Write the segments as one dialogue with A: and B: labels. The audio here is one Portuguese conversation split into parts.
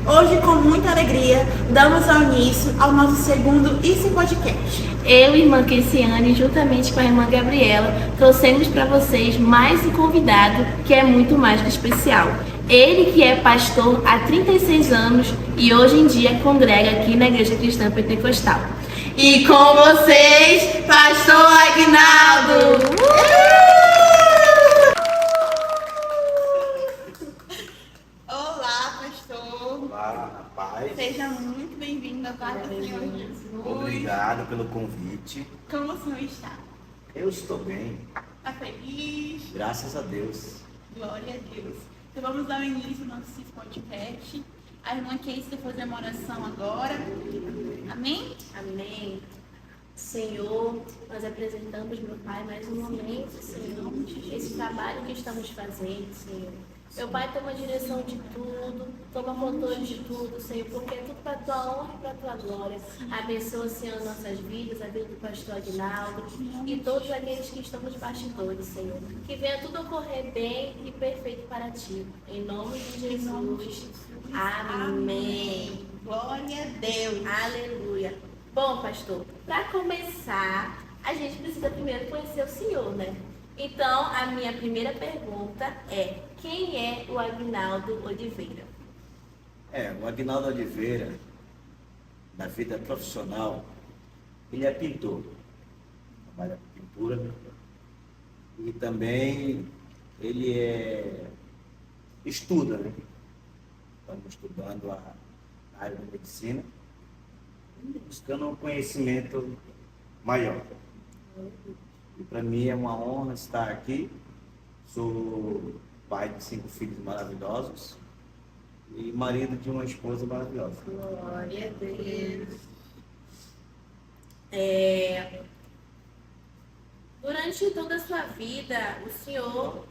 A: Hoje, com muita alegria, damos início ao nosso segundo Isso Podcast.
B: Eu, irmã Kessiane, juntamente com a irmã Gabriela, trouxemos para vocês mais um convidado que é muito mais que especial. Ele que é pastor há 36 anos e hoje em dia congrega aqui na Igreja Cristã Pentecostal.
A: E com vocês, Pastor Aguinaldo! Olá, pastor!
C: Olá, paz.
A: Seja muito bem-vindo à paz do Senhor Jesus.
C: Obrigado pelo convite.
A: Como o senhor está?
C: Eu estou bem,
A: Está feliz?
C: graças a Deus.
A: Glória a Deus. Então vamos dar início ao nosso podcast. A irmã Keisi vai fazer uma oração agora. Amém?
B: Amém. Senhor, nós apresentamos, meu Pai, mais um momento, Senhor, esse trabalho que estamos fazendo, Senhor. Meu Pai, toma a direção de tudo, toma controle de tudo, Senhor, porque é tudo para a tua honra e para a tua glória. Abençoa, Senhor, nossas vidas, a vida do pastor Aguinaldo e todos aqueles que estão nos bastidores, Senhor. Que venha tudo ocorrer bem e perfeito para ti. Em nome de Jesus. Amém.
A: Glória a Deus.
B: Aleluia. Bom, pastor, para começar, a gente precisa primeiro conhecer o Senhor, né? Então, a minha primeira pergunta é: quem é o Aguinaldo Oliveira?
C: O Aguinaldo Oliveira, na vida profissional, ele é pintor, trabalha com pintura e também ele estuda, né? Estamos estudando a área da medicina, buscando um conhecimento maior. E para mim é uma honra estar aqui. Sou pai de 5 filhos maravilhosos e marido de uma esposa maravilhosa.
B: Glória a Deus. Durante toda a sua vida, o senhor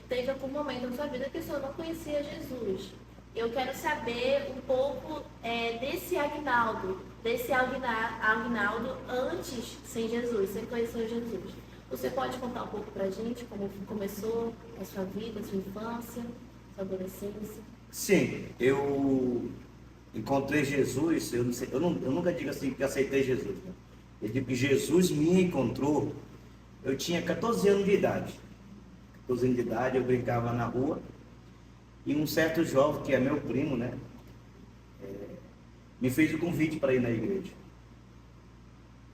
B: teve algum momento na sua vida que o senhor não conhecia Jesus. Eu quero saber um pouco desse Aguinaldo antes sem Jesus, sem conhecer Jesus. Você pode contar um pouco pra gente como começou a sua vida, a sua infância, sua adolescência?
C: Sim, eu encontrei Jesus. Eu nunca digo assim que aceitei Jesus, né? Eu digo que Jesus me encontrou. Eu tinha 14 anos de idade. 14 anos de idade, eu brincava na rua. E um certo jovem, que é meu primo, né, me fez o convite para ir na igreja.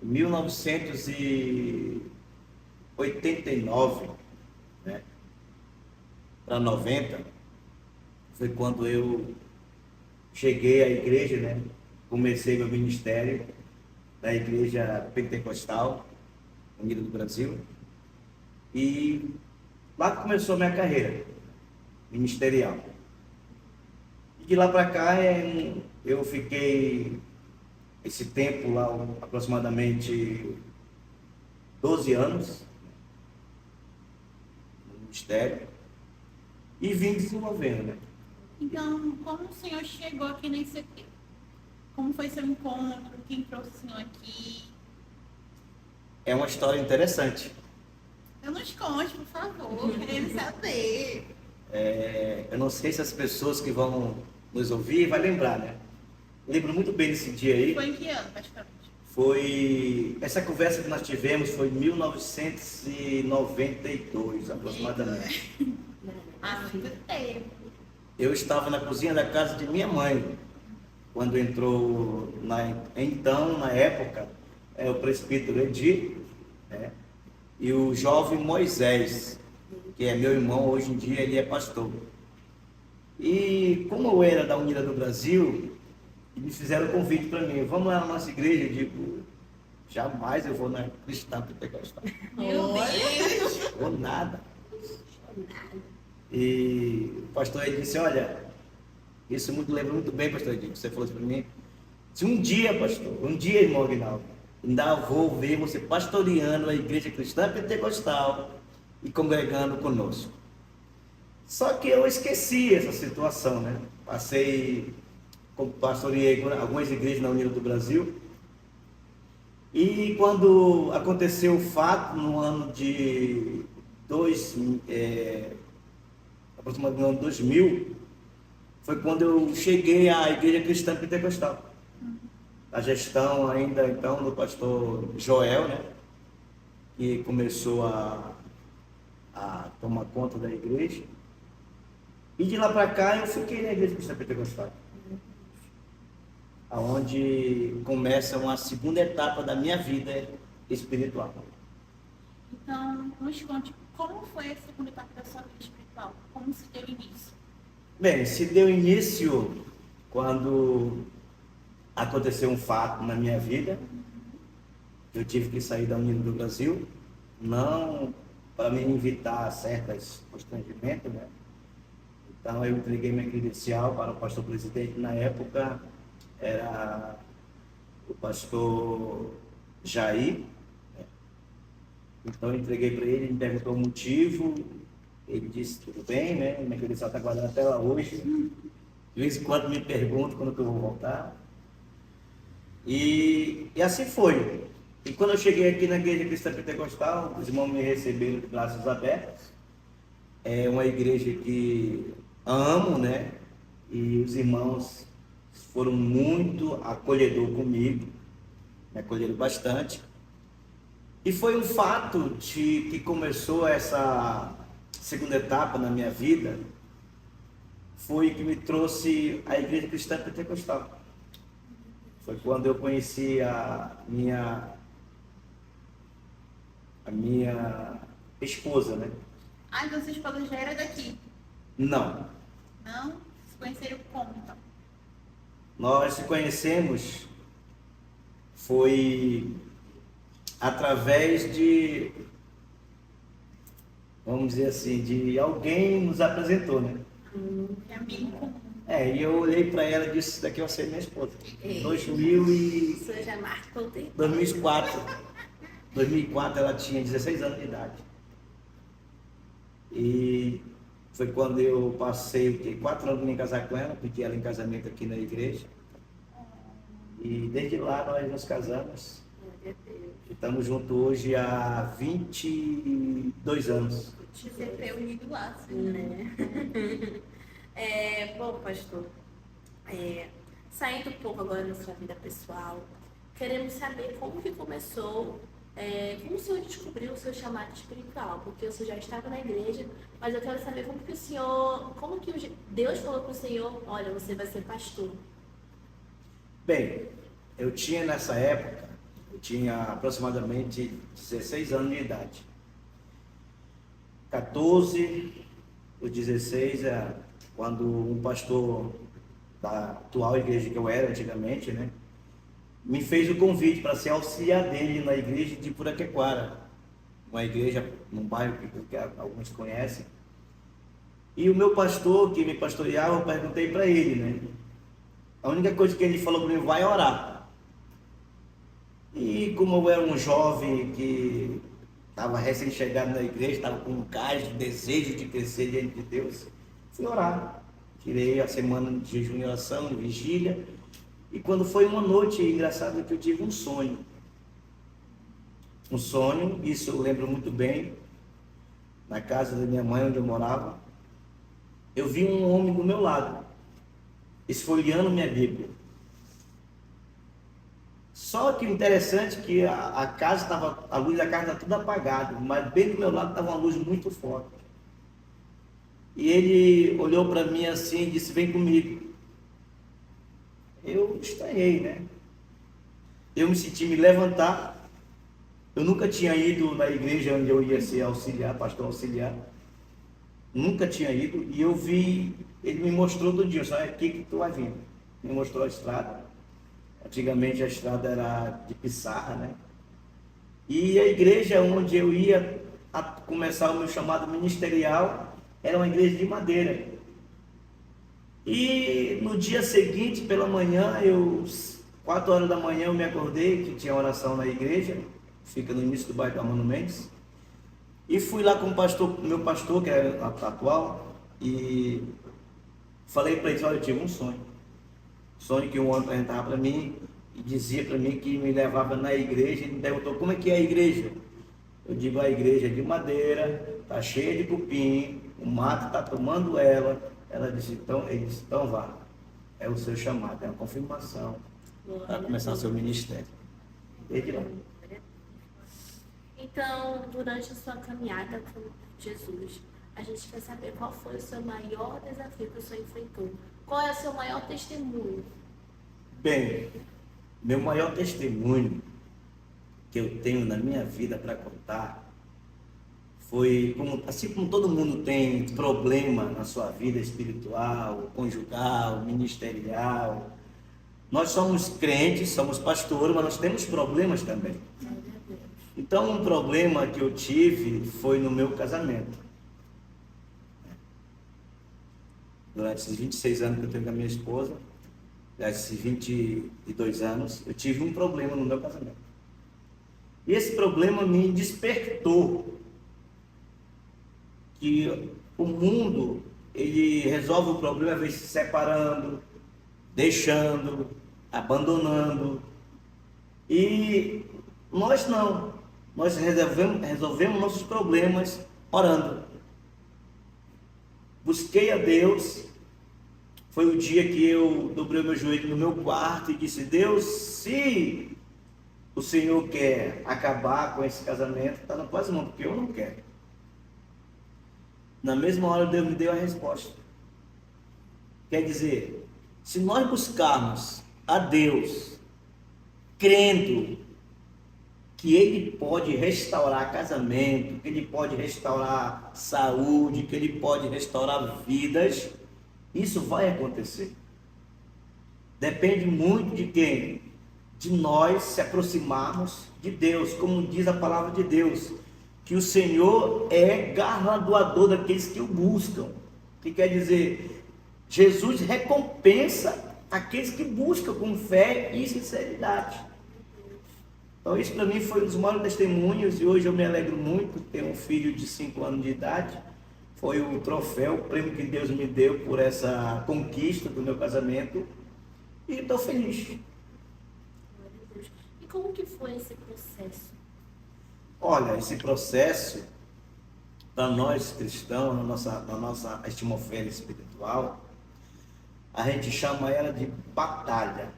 C: Em 1989, né, para 90, foi quando eu cheguei à igreja, né, comecei meu ministério da Igreja Pentecostal Unida do Brasil. E lá começou a minha carreira ministerial. E de lá para cá eu fiquei esse tempo lá, aproximadamente 12 anos no ministério e vim desenvolvendo, né?
A: Então, como o senhor chegou aqui na ICP? Como foi seu encontro? Quem trouxe o senhor aqui?
C: É uma história interessante.
A: Eu nos conte, por favor. Queremos saber.
C: Eu não sei se as pessoas que vão nos ouvir vai lembrar, né? Lembro muito bem desse dia aí.
A: Foi em que ano, praticamente?
C: Essa conversa que nós tivemos foi em 1992, aproximadamente.
A: Há muito tempo.
C: Eu estava na cozinha da casa de minha mãe, quando entrou, na época, o presbítero Edir, né? E o jovem Moisés, que é meu irmão, hoje em dia ele é pastor. E como eu era da Unida do Brasil, eles fizeram o convite para mim: vamos lá na nossa igreja. Eu digo: jamais eu vou na Cristã Pentecostal.
A: Meu Deus!
C: Vou nada. E o pastor ele disse: olha, isso lembra muito bem, pastor Edinho, você falou isso para mim. Se um dia, pastor, irmão Aguinaldo, ainda vou ver você pastoreando a Igreja Cristã Pentecostal e congregando conosco. Só que eu esqueci essa situação, né? Pastoreei algumas igrejas na Unida do Brasil. E quando aconteceu o fato, no ano de aproximadamente no ano 2000, foi quando eu cheguei à Igreja Cristã Pentecostal. A gestão ainda então do pastor Joel, né? Que começou a tomar conta da igreja. E de lá para cá eu fiquei na Igreja Cristã Pentecostal, onde começa uma segunda etapa da minha vida espiritual.
A: Então, nos conte como foi a segunda etapa da sua vida espiritual? Como se deu início?
C: Bem, se deu início quando aconteceu um fato na minha vida. Eu tive que sair da União do Brasil, não para me evitar certos constrangimentos, né? Então eu entreguei minha credencial para o pastor presidente na época, era o pastor Jair. Então eu entreguei para ele, ele me perguntou o motivo, ele disse tudo bem, né? Minha credencial está guardada até lá hoje. De vez em quando me pergunto quando que eu vou voltar. E assim foi. E quando eu cheguei aqui na Igreja Cristã Pentecostal, os irmãos me receberam de braços abertos. É uma igreja que amo, né? E os irmãos foram muito acolhedores comigo, me acolheram bastante. E foi um fato que começou essa segunda etapa na minha vida, foi que me trouxe à Igreja Cristã Pentecostal. Foi quando eu conheci a minha esposa, né?
A: Ah, então sua esposa já era daqui?
C: Não.
A: Não? Se conheceram como, então?
C: Nós se conhecemos foi através de, vamos dizer assim, de alguém nos apresentou, né?
A: É amigo comum.
C: E eu olhei para ela e disse, isso daqui vai ser minha esposa.
B: O senhor já marcou o tempo.
C: 2004 ela tinha 16 anos de idade. E foi quando eu passei 4 anos para me casar com ela, pedi ela em casamento aqui na igreja. E desde lá nós nos casamos. Estamos juntos hoje há 22 anos.
A: GCP unido lá, sim.
B: Né? Bom, pastor, saindo um pouco agora da sua vida pessoal, queremos saber como que começou, como o senhor descobriu o seu chamado espiritual, porque o senhor já estava na igreja, mas eu quero saber como que Deus falou para o senhor, olha, você vai ser pastor.
C: Bem, eu tinha nessa época, aproximadamente 16 anos de idade. 14, os 16 quando um pastor da atual igreja que eu era antigamente, né, me fez o convite para ser auxiliar dele na igreja de Puraquequara, uma igreja num bairro que alguns conhecem. E o meu pastor, que me pastoreava, eu perguntei para ele, né, a única coisa que ele falou para mim, vai orar. E como eu era um jovem que estava recém-chegado na igreja, estava com um gás, desejo de crescer diante de Deus, fui orar. Tirei a semana de jejum e oração, de vigília. E quando foi uma noite, engraçado que eu tive um sonho. Um sonho, isso eu lembro muito bem, na casa da minha mãe, onde eu morava. Eu vi um homem do meu lado, esfolheando minha Bíblia. Só que o interessante é que a casa estava, a luz da casa estava tudo apagada, mas bem do meu lado estava uma luz muito forte. E ele olhou para mim assim e disse, vem comigo. Eu estranhei, né? Eu me senti me levantar. Eu nunca tinha ido na igreja onde eu ia ser auxiliar, pastor auxiliar. Nunca tinha ido. E eu vi, ele me mostrou todo dia, só é aqui que tu vai vir. Me mostrou a estrada. Antigamente a estrada era de pissarra, né? E a igreja onde eu ia começar o meu chamado ministerial era uma igreja de madeira. E no dia seguinte, pela manhã, 4 horas da manhã eu me acordei, que tinha oração na igreja, fica no início do bairro Armando Mendes, e fui lá com meu pastor, que era atual, e falei para ele, olha, eu tive um sonho. Sonho que um homem apresentava para mim e dizia para mim que me levava na igreja. Ele me perguntou, como é que é a igreja? Eu digo, a igreja é de madeira, está cheia de cupim, o mato está tomando ela, Ela disse, então, ele disse, então vá, é o seu chamado, é uma confirmação para começar o seu ministério. Desde lá.
B: Então, durante a sua caminhada com Jesus, a gente quer saber qual foi o seu maior desafio que o senhor enfrentou. Qual é o seu maior testemunho?
C: Bem, meu maior testemunho que eu tenho na minha vida para contar foi, assim como todo mundo tem problema na sua vida espiritual, conjugal, ministerial, nós somos crentes, somos pastores, mas nós temos problemas também. Então, um problema que eu tive foi no meu casamento. Durante esses 26 anos que eu tenho com a minha esposa, esses 22 anos, eu tive um problema no meu casamento. E esse problema me despertou que o mundo, ele resolve o problema às vezes se separando, deixando, abandonando. E nós não. Nós resolvemos nossos problemas orando. Busquei a Deus. Foi o dia que eu dobrei meu joelho no meu quarto e disse, Deus, se o Senhor quer acabar com esse casamento, está na tua mão, porque eu não quero. Na mesma hora Deus me deu a resposta. Quer dizer, se nós buscarmos a Deus, crendo que Ele pode restaurar casamento, que Ele pode restaurar saúde, que Ele pode restaurar vidas, isso vai acontecer. Depende muito de quem? De nós se aproximarmos de Deus, como diz a palavra de Deus, que o Senhor é galardoador daqueles que o buscam. Que quer dizer, Jesus recompensa aqueles que buscam com fé e sinceridade. Então isso para mim foi um dos maiores testemunhos e hoje eu me alegro muito. Tenho um filho de 5 anos de idade. Foi o troféu, o prêmio que Deus me deu por essa conquista do meu casamento. E estou feliz.
B: E como que foi esse processo?
C: Olha, esse processo, para nós cristãos, na nossa atmosfera espiritual, a gente chama ela de batalha.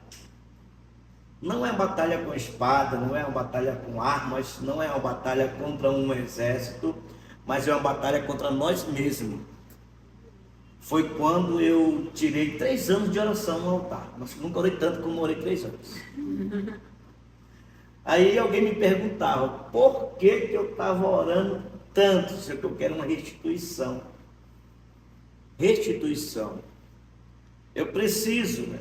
C: Não é batalha com espada, não é uma batalha com armas, não é uma batalha contra um exército, mas é uma batalha contra nós mesmos. Foi quando eu tirei 3 anos de oração no altar. Mas nunca orei tanto como orei 3 anos. Aí alguém me perguntava, por que eu estava orando tanto? Se eu quero uma restituição. Restituição. Eu preciso, né?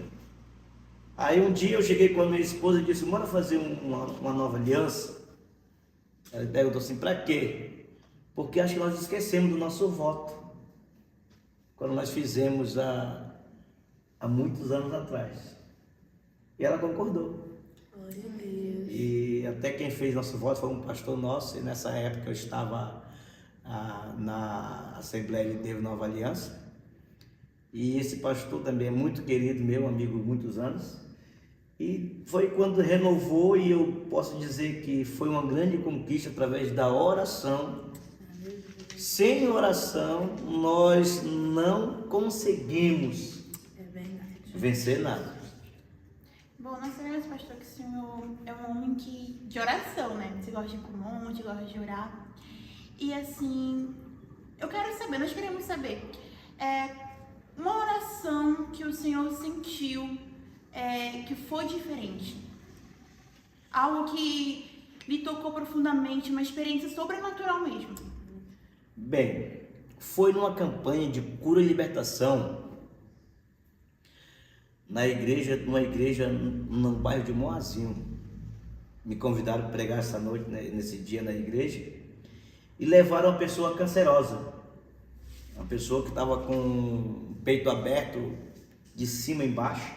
C: Aí um dia eu cheguei com a minha esposa e disse, bora fazer uma nova aliança? Ela perguntou assim, para quê? Porque acho que nós esquecemos do nosso voto. Quando nós fizemos há muitos anos atrás. E ela concordou.
B: Glória a Deus.
C: E até quem fez nosso voto foi um pastor nosso, e nessa época eu estava na Assembleia de Deus Nova Aliança. E esse pastor também é muito querido, meu amigo, muitos anos. E foi quando renovou, e eu posso dizer que foi uma grande conquista através da oração. Sem oração, nós não conseguimos vencer nada.
A: Bom, nós sabemos, pastor, que o senhor é um homem de oração, né? Você gosta de ir para o monte, gosta de orar. E assim, nós queremos saber, uma oração que o senhor sentiu que foi diferente. Algo que lhe tocou profundamente, uma experiência sobrenatural mesmo.
C: Bem, foi numa campanha de cura e libertação numa igreja no bairro de Moazinho. Me convidaram para pregar essa noite, né, nesse dia na igreja, e levaram uma pessoa cancerosa, uma pessoa que estava com o peito aberto de cima embaixo,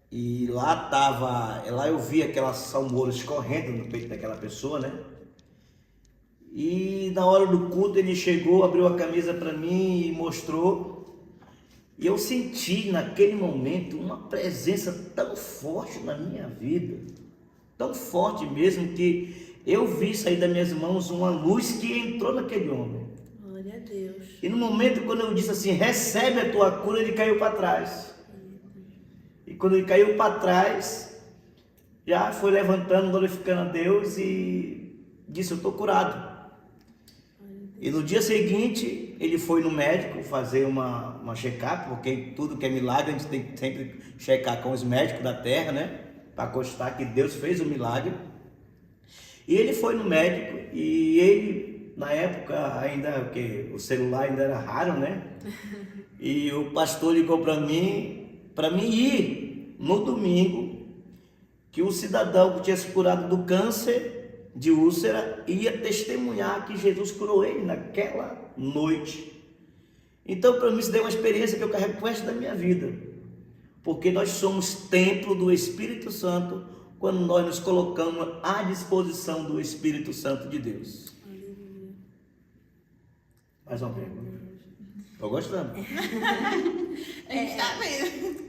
C: e lá eu vi aquelas salmouras escorrendo no peito daquela pessoa, né? E na hora do culto ele chegou, abriu a camisa para mim e mostrou. E eu senti naquele momento uma presença tão forte na minha vida, tão forte mesmo, que eu vi sair das minhas mãos uma luz que entrou naquele homem.
B: Glória a Deus.
C: E no momento quando eu disse assim, recebe a tua cura, ele caiu para trás. E quando ele caiu para trás, já foi levantando, glorificando a Deus e disse, eu estou curado. E no dia seguinte, ele foi no médico fazer uma check-up, porque tudo que é milagre, a gente tem que sempre checar com os médicos da terra, né? Para constar que Deus fez o milagre. E ele foi no médico e ele, na época, ainda, porque o celular ainda era raro, né? E o pastor ligou para mim ir no domingo, que o cidadão que tinha se curado do câncer de úlcera ia testemunhar que Jesus curou ele naquela noite. Então, para mim, isso deu uma experiência que eu carrego pro resto da minha vida, porque nós somos templo do Espírito Santo quando nós nos colocamos à disposição do Espírito Santo de Deus. Mais uma pergunta. Estou gostando.
A: A gente tá vendo.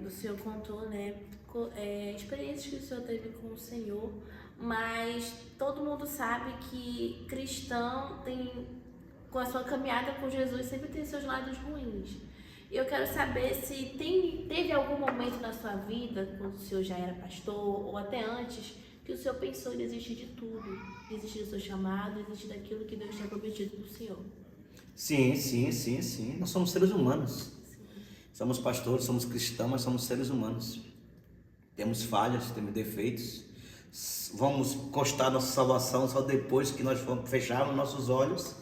B: O senhor contou, né, experiências que o senhor teve com o Senhor, mas todo mundo sabe que cristão tem, com a sua caminhada com Jesus, sempre tem seus lados ruins. E eu quero saber se teve algum momento na sua vida, quando o senhor já era pastor, ou até antes, que o senhor pensou em desistir de tudo, desistir do seu chamado, desistir daquilo que Deus tinha prometido para o senhor.
C: Sim. Nós somos seres humanos. Somos pastores, somos cristãos, mas somos seres humanos. Temos falhas, temos defeitos. Vamos constar nossa salvação só depois que nós fecharmos nossos olhos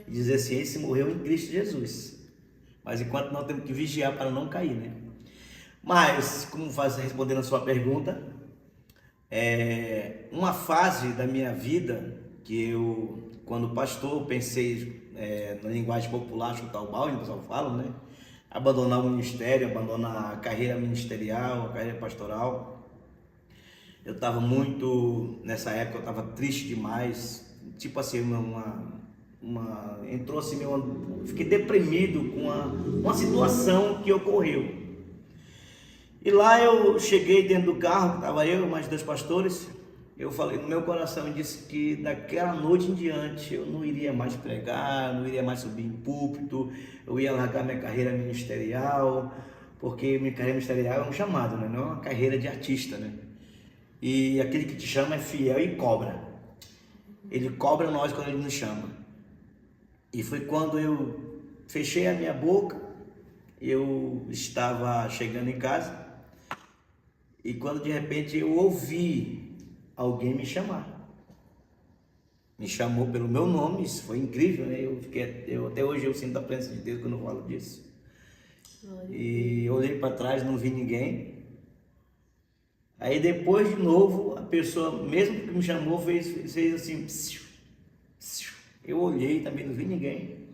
C: e dizer assim, esse morreu em Cristo Jesus. Mas enquanto nós temos que vigiar para não cair, né? Mas, respondendo a sua pergunta, uma fase da minha vida que eu, quando pastor, pensei na linguagem popular, chutar o balde, o pessoal fala, né? Abandonar o ministério, abandonar a carreira ministerial, a carreira pastoral. Eu estava nessa época eu estava triste demais, tipo assim, entrou assim, fiquei deprimido com uma situação que ocorreu. E lá eu cheguei dentro do carro, estava eu e mais 2 pastores, eu falei no meu coração e disse que daquela noite em diante eu não iria mais pregar, não iria mais subir em púlpito, eu ia largar minha carreira ministerial, porque minha carreira ministerial é um chamado, né? Não é uma carreira de artista, né? E aquele que te chama é fiel e cobra. Ele cobra nós quando ele nos chama. E foi quando eu fechei a minha boca, eu estava chegando em casa, e quando de repente eu ouvi alguém me chamar. Me chamou pelo meu nome, isso foi incrível, né? Até hoje eu sinto a presença de Deus quando eu falo disso. E eu olhei para trás, não vi ninguém. Aí depois de novo, a pessoa, mesmo que me chamou, fez assim, psiu, psiu. Eu olhei, também não vi ninguém.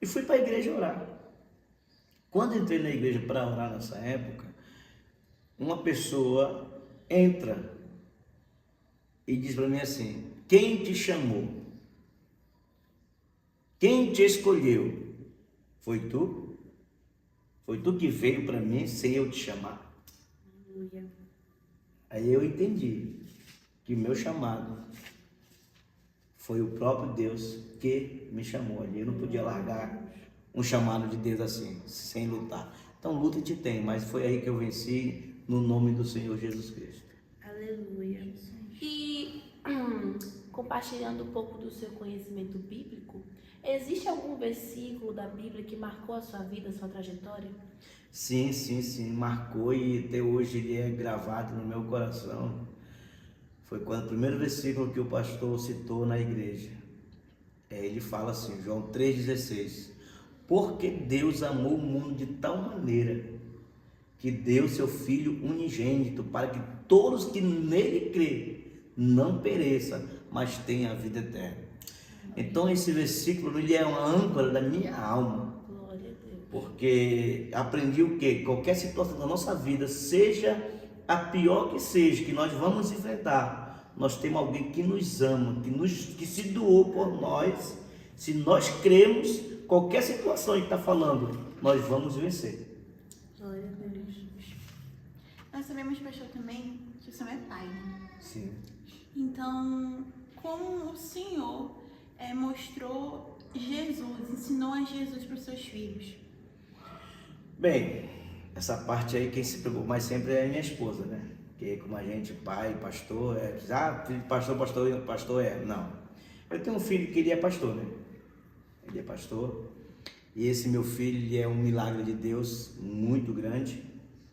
C: E fui para a igreja orar. Quando entrei na igreja para orar nessa época, uma pessoa entra e diz para mim assim, quem te chamou? Quem te escolheu? Foi tu? Foi tu que veio para mim sem eu te chamar?
B: Aleluia.
C: Aí eu entendi que o meu chamado foi o próprio Deus que me chamou ali. Eu não podia largar um chamado de Deus assim, sem lutar. Então luta te tem, mas foi aí que eu venci no nome do Senhor Jesus Cristo.
B: Aleluia. E compartilhando um pouco do seu conhecimento bíblico, existe algum versículo da Bíblia que marcou a sua vida, a sua trajetória?
C: Sim, marcou e até hoje ele é gravado no meu coração. Foi quando o primeiro versículo que o pastor citou na igreja. Ele fala assim, João 3,16. Porque Deus amou o mundo de tal maneira que deu seu Filho unigênito para que todos que nele crê não pereça, mas tenha a vida eterna. Então esse versículo ele é uma âncora da minha alma.
B: Glória a Deus.
C: Porque aprendi o quê? Qualquer situação da nossa vida, seja a pior que seja, que nós vamos enfrentar, nós temos alguém que nos ama, que se doou por nós. Se nós cremos, qualquer situação que está falando, nós vamos vencer.
B: Glória a Deus.
A: Nós sabemos, pastor, também que o Senhor é pai, né?
C: Sim.
A: Então, como o Senhor mostrou Jesus ensinou a Jesus para os seus filhos?
C: Bem, essa parte aí quem se preocupa mais sempre é a minha esposa, né? Porque como a gente, pai, pastor, filho de pastor, pastor é. Não. Eu tenho um filho que ele é pastor, né? Ele é pastor. E esse meu filho, ele é um milagre de Deus muito grande.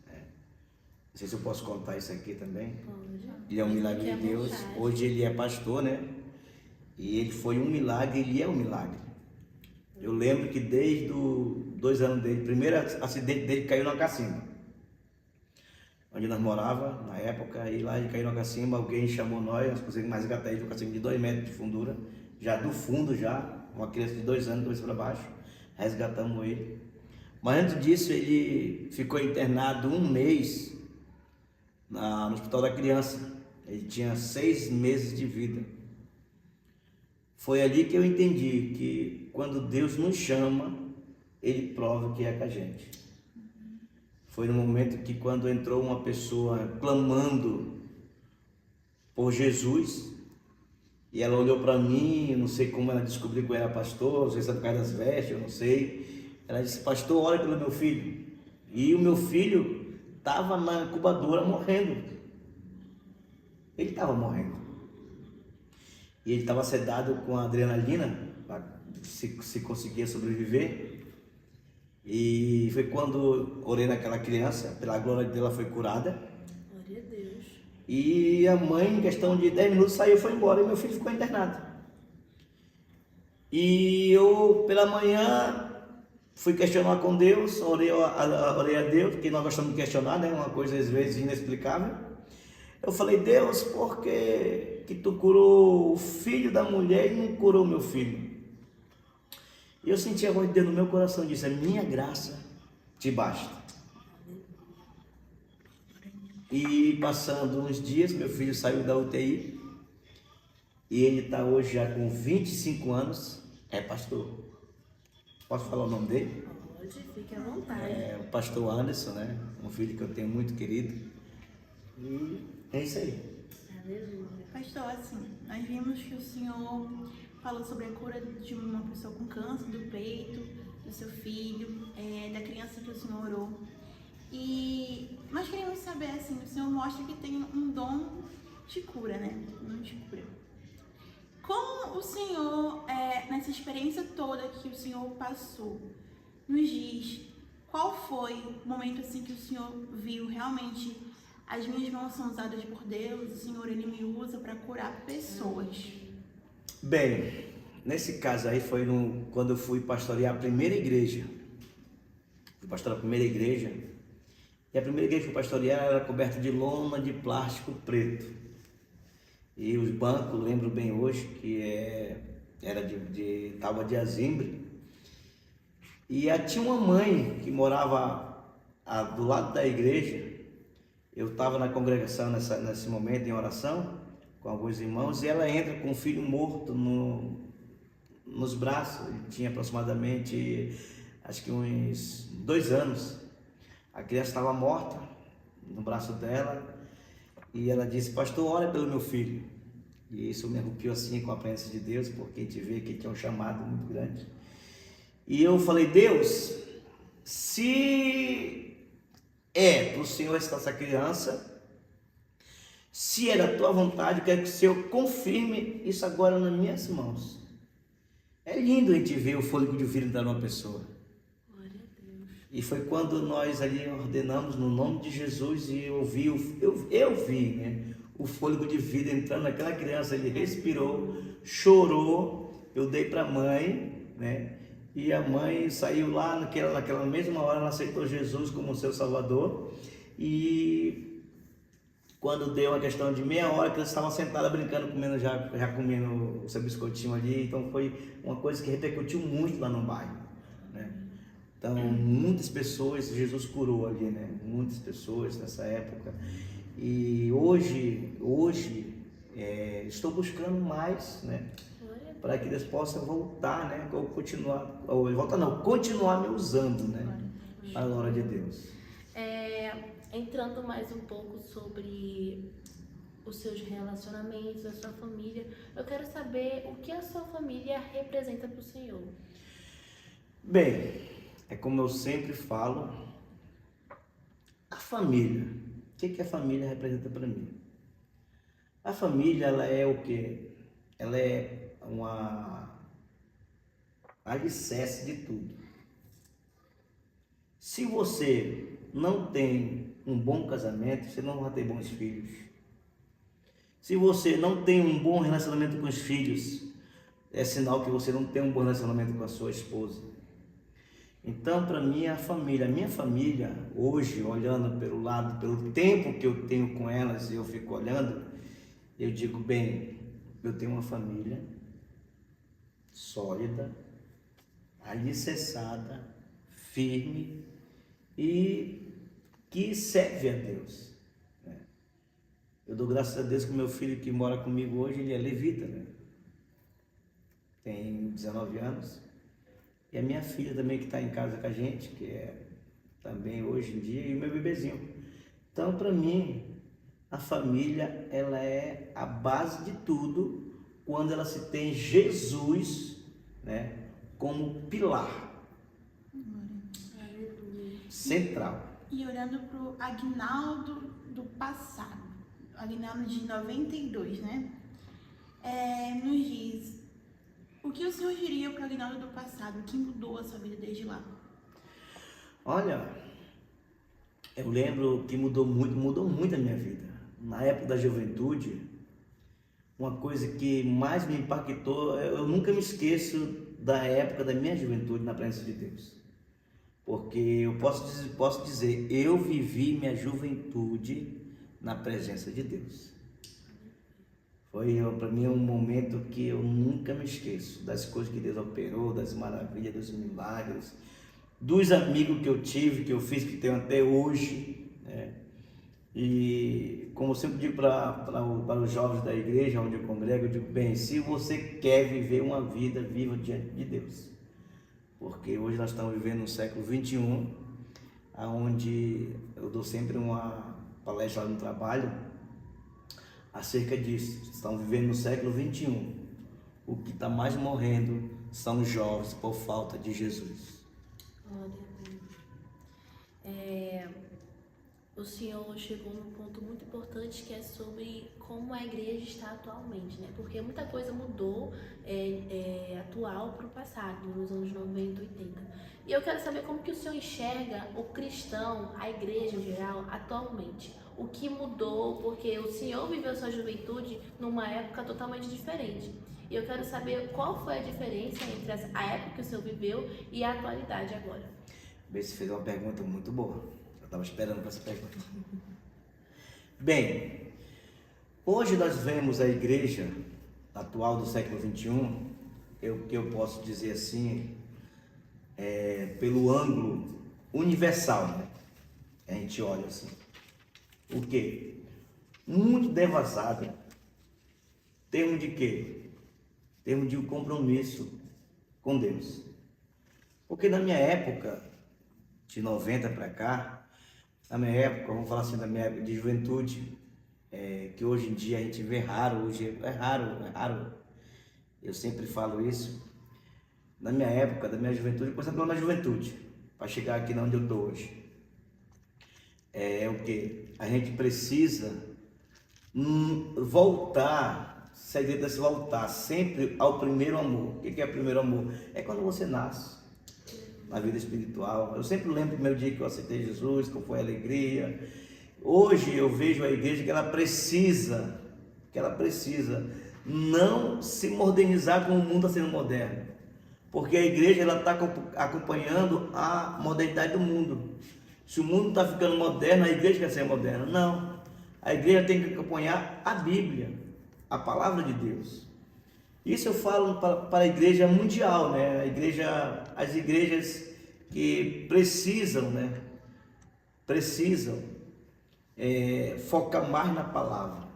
C: Não sei se eu posso contar isso aqui também.
B: Pode.
C: Ele é um milagre de Deus. Hoje ele é pastor, né? E ele foi um milagre, ele é um milagre. Eu lembro que desde os 2 anos dele, o primeiro acidente dele caiu na cacimba. Onde nós morávamos na época, e lá ele caiu na cacimba, alguém chamou nós conseguimos mais resgatar ele de uma cacimba de 2 metros de fundura, já do fundo já, uma criança de 2 anos, cabeça para baixo, resgatamos ele. Mas antes disso ele ficou internado 1 mês no Hospital da Criança, ele tinha 6 meses de vida. Foi ali que eu entendi que quando Deus nos chama, Ele prova que é com a gente. Foi no momento que quando entrou uma pessoa clamando por Jesus, e ela olhou para mim, eu não sei como ela descobriu que eu era pastor, não sei se é por causa das vestes, eu não sei. Ela disse, pastor, ora pelo meu filho. E o meu filho estava na incubadora morrendo. Ele estava morrendo. E ele estava sedado com adrenalina, se conseguia sobreviver. E foi quando orei naquela criança, pela glória dela foi curada.
B: Glória a Deus.
C: E a mãe, em questão de 10 minutos, saiu e foi embora. E meu filho ficou internado. E eu, pela manhã, fui questionar com Deus, orei a Deus, porque nós gostamos de questionar, né? Uma coisa às vezes inexplicável. Eu falei, Deus, por que tu curou o filho da mulher e não curou meu filho? E eu senti a voz de Deus no meu coração, disse, a minha graça te basta. E passando uns dias, meu filho saiu da UTI, e ele está hoje já com 25 anos, é pastor. Posso falar o nome dele?
B: Pode, fique à vontade.
C: É o pastor Anderson, né? Um filho que eu tenho muito querido. E é isso aí.
B: Aleluia.
A: Pastor, assim, nós vimos que o Senhor falou sobre a cura de uma pessoa com câncer do peito, do seu filho, da criança que o Senhor orou. E nós queremos saber, assim, o Senhor mostra que tem um dom de cura, né? Um dom de cura. Como o Senhor, nessa experiência toda que o Senhor passou, nos diz qual foi o momento, assim, que o Senhor viu realmente as minhas mãos são usadas por Deus, o Senhor, Ele me usa para curar pessoas.
C: Bem, nesse caso aí foi quando eu fui pastorear a primeira igreja. Fui pastorear a primeira igreja. E a primeira igreja que eu fui pastorear era coberta de lona de plástico preto. E os bancos, lembro bem hoje, que era de tábua de azimbre. E tinha uma mãe que morava do lado da igreja. Eu estava na congregação nesse momento em oração com alguns irmãos e ela entra com um filho morto nos braços. Ele tinha aproximadamente, acho que uns 2 anos. A criança estava morta no braço dela e ela disse, pastor, ora pelo meu filho. E isso me arrepiou assim com a presença de Deus, porque a gente vê que tinha um chamado muito grande. E eu falei, Deus, se para o Senhor essa criança, se é da tua vontade, eu quero que o Senhor confirme isso agora nas minhas mãos. É lindo a gente ver o fôlego de vida entrar numa pessoa.
B: Glória a Deus.
C: E foi quando nós ali ordenamos no nome de Jesus e eu vi, né, o fôlego de vida entrando naquela criança. Ele respirou, chorou, eu dei para a mãe, né? E a mãe saiu lá naquela mesma hora, ela aceitou Jesus como seu Salvador. E quando deu uma questão de meia hora, que eles estavam sentados brincando, já comendo o seu biscoitinho ali. Então foi uma coisa que repercutiu muito lá no bairro, né? Então muitas pessoas Jesus curou ali, né? Muitas pessoas nessa época. E hoje estou buscando mais, né? Para que Deus possa voltar, né? Continuar me usando, né? Para a glória de Deus.
B: Entrando mais um pouco sobre os seus relacionamentos, a sua família. Eu quero saber o que a sua família representa para o Senhor.
C: Bem, é como eu sempre falo, a família. O que a família representa para mim? A família, ela é o quê? Ela é uma alicerce de tudo. Se você não tem um bom casamento, você não vai ter bons filhos. Se você não tem um bom relacionamento com os filhos, é sinal que você não tem um bom relacionamento com a sua esposa. Então, para mim, a minha família, hoje, olhando pelo lado, pelo tempo que eu tenho com elas, e eu fico olhando, eu digo, bem, eu tenho uma família sólida, alicerçada, firme e que serve a Deus. Eu dou graças a Deus que o meu filho que mora comigo hoje, ele é levita, né? Tem 19 anos. E a minha filha também que está em casa com a gente, que é também hoje em dia, e o meu bebezinho. Então, para mim, a família, ela é a base de tudo quando ela se tem Jesus, né, como pilar central.
A: E olhando para o Aguinaldo do passado, Aguinaldo de 92, né? Nos diz, o que o senhor diria para o Aguinaldo do passado? O que mudou a sua vida desde lá?
C: Olha, eu lembro que mudou muito a minha vida. Na época da juventude, uma coisa que mais me impactou, eu nunca me esqueço da época da minha juventude na presença de Deus. Porque eu posso dizer, eu vivi minha juventude na presença de Deus. Foi para mim um momento que eu nunca me esqueço das coisas que Deus operou, das maravilhas, dos milagres, dos amigos que eu tive, que eu fiz, que tenho até hoje, né? E como eu sempre digo para os jovens da igreja onde eu congrego, eu digo, bem, se você quer viver uma vida, viva diante de Deus. Porque hoje nós estamos vivendo no século 21, onde eu dou sempre uma palestra lá no trabalho acerca disso. Estamos vivendo no século 21. O que está mais morrendo são os jovens por falta de Jesus.
B: Glória a Deus. O Senhor chegou num ponto muito importante que é sobre como a igreja está atualmente, né? Porque muita coisa mudou atual para o passado, nos anos 90, 80. E eu quero saber como que o Senhor enxerga o cristão, a igreja em geral, atualmente. O que mudou, porque o Senhor viveu sua juventude numa época totalmente diferente. E eu quero saber qual foi a diferença entre a época que o Senhor viveu e a atualidade agora.
C: Bem, você fez uma pergunta muito boa. Eu estava esperando para essa pergunta. Bem, hoje nós vemos a igreja atual do século 21, que eu posso dizer assim, pelo ângulo universal, né? A gente olha assim. O quê? Muito devasada. Termo de quê? Termo de um compromisso com Deus. Porque na minha época, de 90 para cá, na minha época, vamos falar assim, da minha época de juventude, que hoje em dia a gente vê raro, hoje é raro. Eu sempre falo isso. Na minha época, da minha juventude, começando na juventude, para chegar aqui onde eu estou hoje. É o que? A gente precisa voltar, voltar sempre ao primeiro amor. O que é o primeiro amor? É quando você nasce na vida espiritual. Eu sempre lembro do primeiro dia que eu aceitei Jesus, como foi a alegria. Hoje eu vejo a igreja que ela precisa não se modernizar como o mundo está sendo moderno, porque a igreja ela está acompanhando a modernidade do mundo. Se o mundo está ficando moderno, a igreja quer ser moderna. Não, a igreja tem que acompanhar a Bíblia, a palavra de Deus. Isso eu falo para a igreja mundial, né? As igrejas que precisam, né? Focar mais na palavra.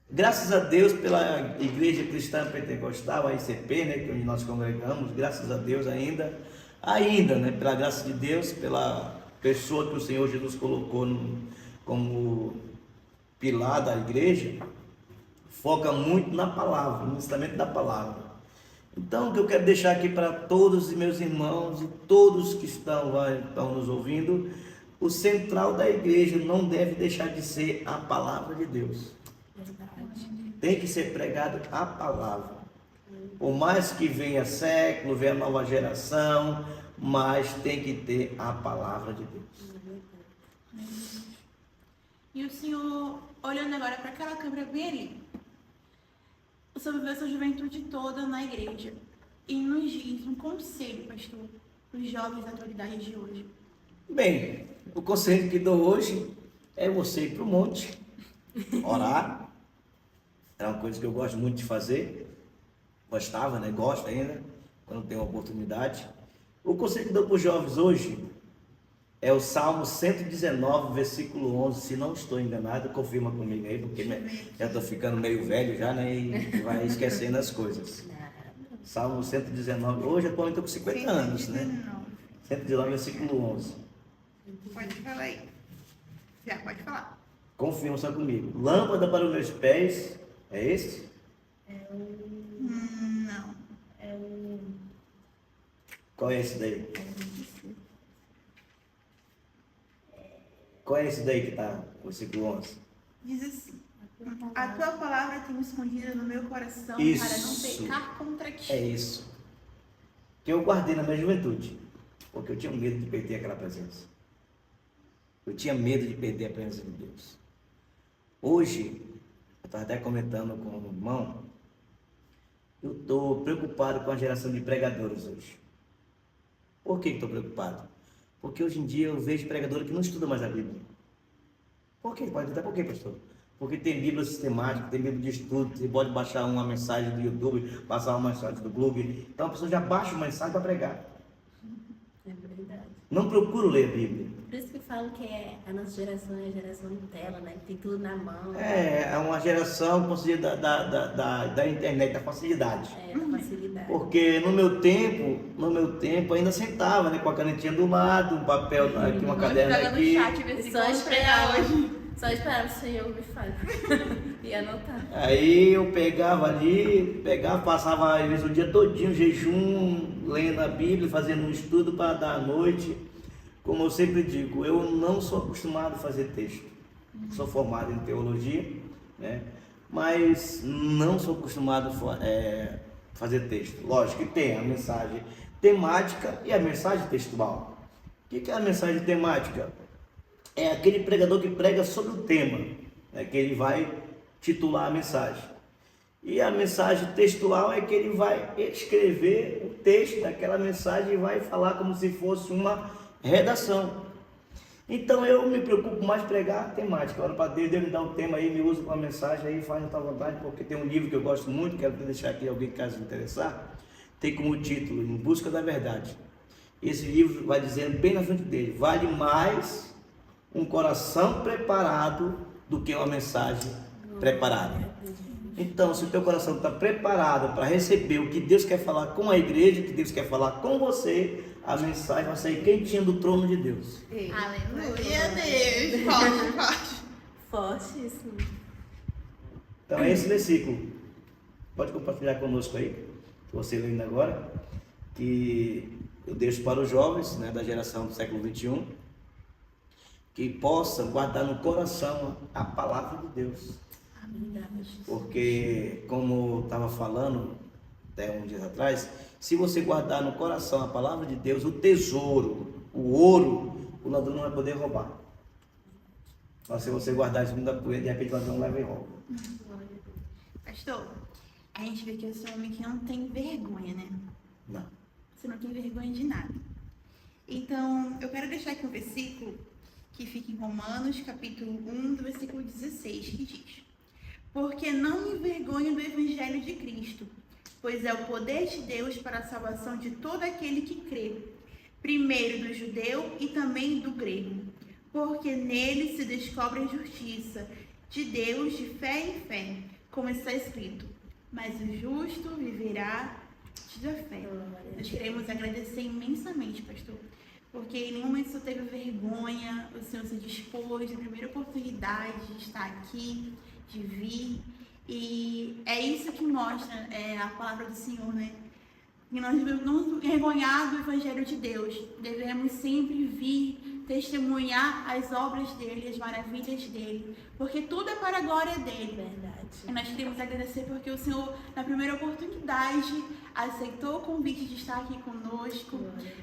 C: Graças a Deus pela Igreja Cristã Pentecostal, a ICP, né? Que onde nós congregamos, graças a Deus ainda, né? Pela graça de Deus, pela pessoa que o Senhor Jesus colocou como pilar da igreja, foca muito na palavra, no ensinamento da palavra. Então, o que eu quero deixar aqui para todos os meus irmãos e todos que estão nos ouvindo, o central da igreja não deve deixar de ser a palavra de Deus. Tem que ser pregado a palavra. Por mais que venha século, venha nova geração, mas tem que ter a palavra de Deus.
A: E o senhor, olhando agora para aquela câmera bem ali, o senhor viveu sua juventude toda na igreja e nos diz um conselho, pastor, para os jovens da atualidade de hoje.
C: Bem, o conselho que dou hoje é você ir para o monte, orar. É uma coisa que eu gosto muito de fazer. Gostava, né? Gosto ainda, quando tem uma oportunidade. O conselho que dou para os jovens hoje é o Salmo 119, versículo 11. Se não estou enganado, confirma comigo aí, porque já estou ficando meio velho já, né? E vai esquecendo as coisas. Salmo 119, hoje atualmente estou com 50 anos, né? 119, versículo 11.
A: Pode falar aí. Já, pode falar.
C: Confirma só comigo. Lâmpada para os meus pés, é esse?
A: Não.
C: Qual é esse daí? Qual é esse daí que está no versículo 11?
A: Diz assim: a tua palavra tenho escondida no meu coração
C: Isso.
A: para não pecar contra ti.
C: É isso. Que eu guardei na minha juventude. Porque eu tinha medo de perder aquela presença. Eu tinha medo de perder a presença de Deus. Hoje, eu estava até comentando com o irmão, eu estou preocupado com a geração de pregadores hoje. Por que estou preocupado? Porque hoje em dia eu vejo pregadores que não estudam mais a Bíblia. Por quê? Pode perguntar por quê, pastor? Porque tem Bíblia sistemática, tem Bíblia de estudo, você pode baixar uma mensagem do YouTube, passar uma mensagem do Google. Então a pessoa já baixa uma mensagem para pregar.
B: É verdade.
C: Não procuro ler a Bíblia.
B: Por isso que falam que a nossa geração é a geração Nutella, né? Que tem tudo na mão.
C: É uma geração da internet, da facilidade.
B: Da facilidade.
C: Porque no meu tempo ainda sentava, né, com a canetinha do lado, um papel aqui, uma caderna
A: Pega no
C: aqui.
A: chat, ver se vamos pregar hoje.
B: Só esperava o Senhor me falar. E anotar.
C: Aí eu pegava, passava às vezes o dia todinho, jejum, lendo a Bíblia, fazendo um estudo para dar à noite. Como eu sempre digo, eu não sou acostumado a fazer texto. Sou formado em teologia, né? Mas não sou acostumado a fazer texto. Lógico que tem a mensagem temática e a mensagem textual. O que é a mensagem temática? É aquele pregador que prega sobre o tema, né, que ele vai titular a mensagem. E a mensagem textual é que ele vai escrever o texto daquela mensagem e vai falar como se fosse uma redação. Então eu me preocupo mais em pregar a temática. Ora para Deus, Deus me dá um tema aí, me usa com uma mensagem aí, faz a tua vontade, porque tem um livro que eu gosto muito, quero deixar aqui alguém caso interessar, tem como título Em Busca da Verdade. Esse livro vai dizendo bem na frente dele, vale mais um coração preparado do que uma mensagem preparada. Então, se o teu coração está preparado para receber o que Deus quer falar com a igreja, o que Deus quer falar com você, a mensagem vai sair quentinha do trono de Deus.
A: Aleluia, Deus. Forte, forte.
B: Fortíssimo.
C: Então é esse versículo. Pode compartilhar conosco aí, que você lendo agora, que eu deixo para os jovens, né, da geração do século 21, que possam guardar no coração a palavra de Deus. Porque, como eu estava falando até uns dias atrás, se você guardar no coração a palavra de Deus, o tesouro, o ouro, o ladrão não vai poder roubar. Mas se você guardar isso da poeira, de repente o ladrão leva e rouba.
A: Pastor, a gente vê que você é um homem que não tem vergonha, né?
C: Não.
A: Você não tem vergonha de nada. Então, eu quero deixar aqui um versículo que fica em Romanos, capítulo 1, do versículo 16, que diz: porque não me envergonho do evangelho de Cristo, pois é o poder de Deus para a salvação de todo aquele que crê, primeiro do judeu e também do grego, porque nele se descobre a justiça de Deus de fé em fé, como está escrito, mas o justo viverá da fé. Nós queremos agradecer imensamente, pastor, porque em nenhum momento o Senhor teve vergonha, o Senhor se dispôs, na primeira oportunidade de estar aqui, de vir. E é isso que mostra a palavra do Senhor, né? E nós devemos não envergonhar do Evangelho de Deus. Devemos sempre vir testemunhar as obras dele, as maravilhas dele, porque tudo é para a glória dele.
B: Verdade.
A: E nós queremos agradecer porque o Senhor, na primeira oportunidade, aceitou o convite de estar aqui conosco.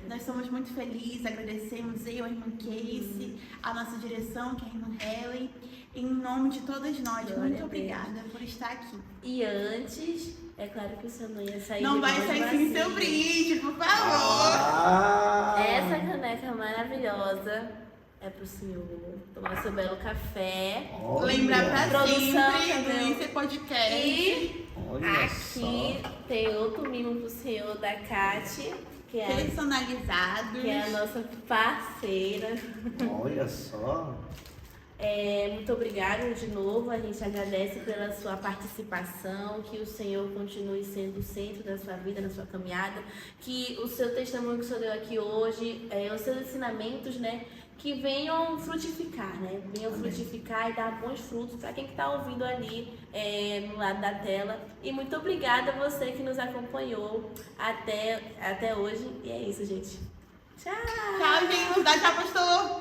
A: Nós somos muito felizes, agradecemos eu, a irmã Casey, a nossa direção, que é a irmã Helen, em nome de todas nós.
B: Glória
A: Muito
B: a Deus.
A: obrigada por estar aqui.
B: E antes, é claro que o senhor não ia sair
A: Não
B: de
A: vai
B: mãos
A: sair sem seu
B: vazias.
A: brinde, por favor.
B: Essa caneca maravilhosa é pro senhor tomar seu belo café.
C: Olha,
A: Lembrar pra
B: Produção,
A: sempre
B: entendeu?
A: do Isso é Podcast.
B: E
C: olha
B: aqui
C: só.
B: tem outro mimo pro senhor da Kati, que é
A: Personalizados.
B: a nossa parceira.
C: Olha só.
B: Muito obrigada de novo, a gente agradece pela sua participação, que o Senhor continue sendo o centro da sua vida, da sua caminhada, que o seu testemunho que o Senhor deu aqui hoje, os seus ensinamentos, né, que venham frutificar, né, venham frutificar e dar bons frutos para quem está ouvindo ali no lado da tela. E muito obrigada a você que nos acompanhou até hoje. E é isso, gente. Tchau!
A: Tchau, gente. Dá tchau, pastor.